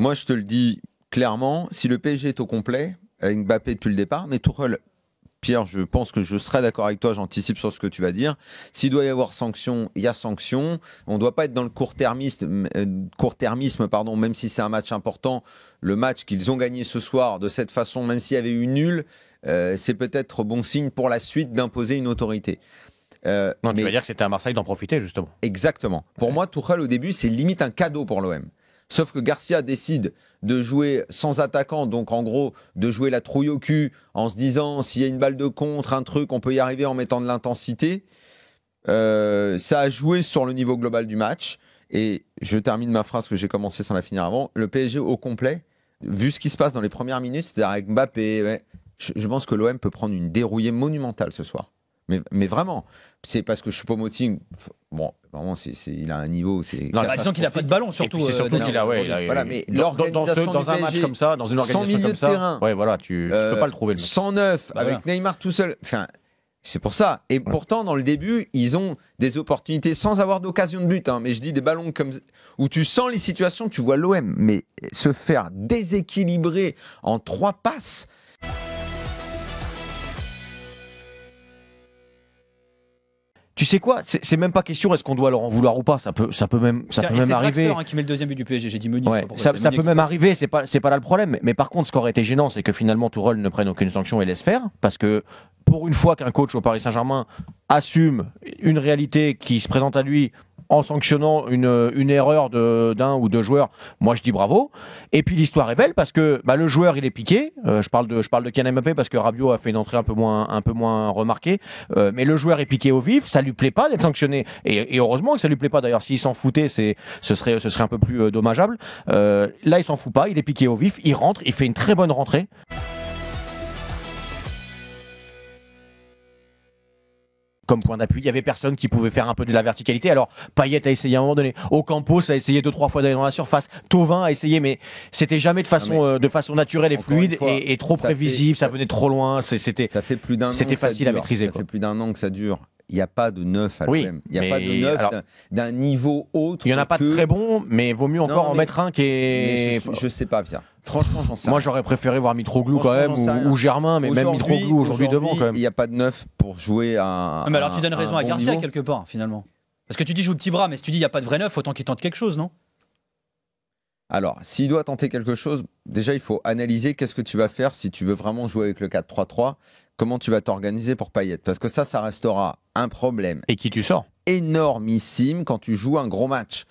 Moi, je te le dis clairement, si le PSG est au complet, avec Mbappé depuis le départ, mais Tuchel, Pierre, je pense que je serai d'accord avec toi, j'anticipe sur ce que tu vas dire. S'il doit y avoir sanction, il y a sanction. On ne doit pas être dans le court-termisme, même si c'est un match important. Le match qu'ils ont gagné ce soir de cette façon, même s'il y avait eu nul, c'est peut-être bon signe pour la suite d'imposer une autorité. Non, tu vas dire que c'était à Marseille d'en profiter, justement. Exactement. Pour moi, Tuchel, au début, c'est limite un cadeau pour l'OM. Sauf que Garcia décide de jouer sans attaquant, donc en gros, de jouer la trouille au cul en se disant s'il y a une balle de contre, un truc, on peut y arriver en mettant de l'intensité. Ça a joué sur le niveau global du match. Et je termine ma phrase que j'ai commencé sans la finir avant. Le PSG au complet, vu ce qui se passe dans les premières minutes, c'est-à-dire avec Mbappé, ouais, je pense que l'OM peut prendre une dérouillée monumentale ce soir. Mais vraiment, c'est parce que Choupo-Moting, bon, vraiment, il a un niveau. Disons qu'il n'a pas de ballon, surtout. C'est surtout qu'il a, voilà, mais dans un match comme ça, dans une organisation comme ça, terrain, ouais, voilà, tu peux pas le trouver. Le 109 avec Neymar tout seul. Enfin, c'est pour ça. Et pourtant, dans le début, ils ont des opportunités sans avoir d'occasion de but. Hein, mais je dis des ballons comme où tu sens les situations, tu vois l'OM, mais se faire déséquilibrer en 3 passes. Tu sais quoi, c'est même pas question est-ce qu'on doit leur en vouloir ou pas, ça peut même arriver. C'est qui met le deuxième but du PSG, j'ai dit Meunier. Ouais, ça peut même arriver, c'est pas là le problème. Mais par contre, ce qui aurait été gênant, c'est que finalement Tourelle ne prenne aucune sanction et laisse faire, parce que pour une fois qu'un coach au Paris Saint-Germain assume une réalité qui se présente à lui en sanctionnant une erreur d'un ou deux joueurs, moi je dis bravo. Et puis l'histoire est belle parce que le joueur il est piqué. Je parle de Kylian Mbappé parce que Rabiot a fait une entrée un peu moins remarquée. Mais le joueur est piqué au vif, ça lui plaît pas d'être sanctionné. Et heureusement que ça lui plaît pas. D'ailleurs, s'il s'en foutait, ce serait un peu plus dommageable. Là, il s'en fout pas, il est piqué au vif, il rentre, il fait une très bonne rentrée. Comme point d'appui, il y avait personne qui pouvait faire un peu de la verticalité. Alors Payet a essayé à un moment donné, Ocampos a essayé 2-3 fois d'aller dans la surface, Thauvin a essayé, mais c'était jamais de façon naturelle et fluide et trop prévisible, ça venait trop loin. Ça fait plus d'un an. C'était facile à maîtriser. Ça fait plus d'un an que ça dure. Il n'y a pas de neuf à l'OM. Il n'y a pas de neuf d'un niveau autre. Il n'y en a pas de très bon, mais vaut mieux encore en mettre un qui est. Je sais pas, Pierre. Franchement, j'en sais rien. Moi, j'aurais préféré voir Mitroglou quand même, ou Germain, mais même Mitroglou aujourd'hui devant quand même. Il n'y a pas de neuf pour jouer à. Mais alors tu donnes raison à Garcia quelque part, finalement. Parce que tu dis joue le petit bras, mais si tu dis il n'y a pas de vrai neuf, autant qu'il tente quelque chose, non ? Alors, s'il doit tenter quelque chose, déjà, il faut analyser qu'est-ce que tu vas faire si tu veux vraiment jouer avec le 4-3-3. Comment tu vas t'organiser pour Payet ? Parce que ça restera un problème. Et qui tu sors ? Énormissime quand tu joues un gros match.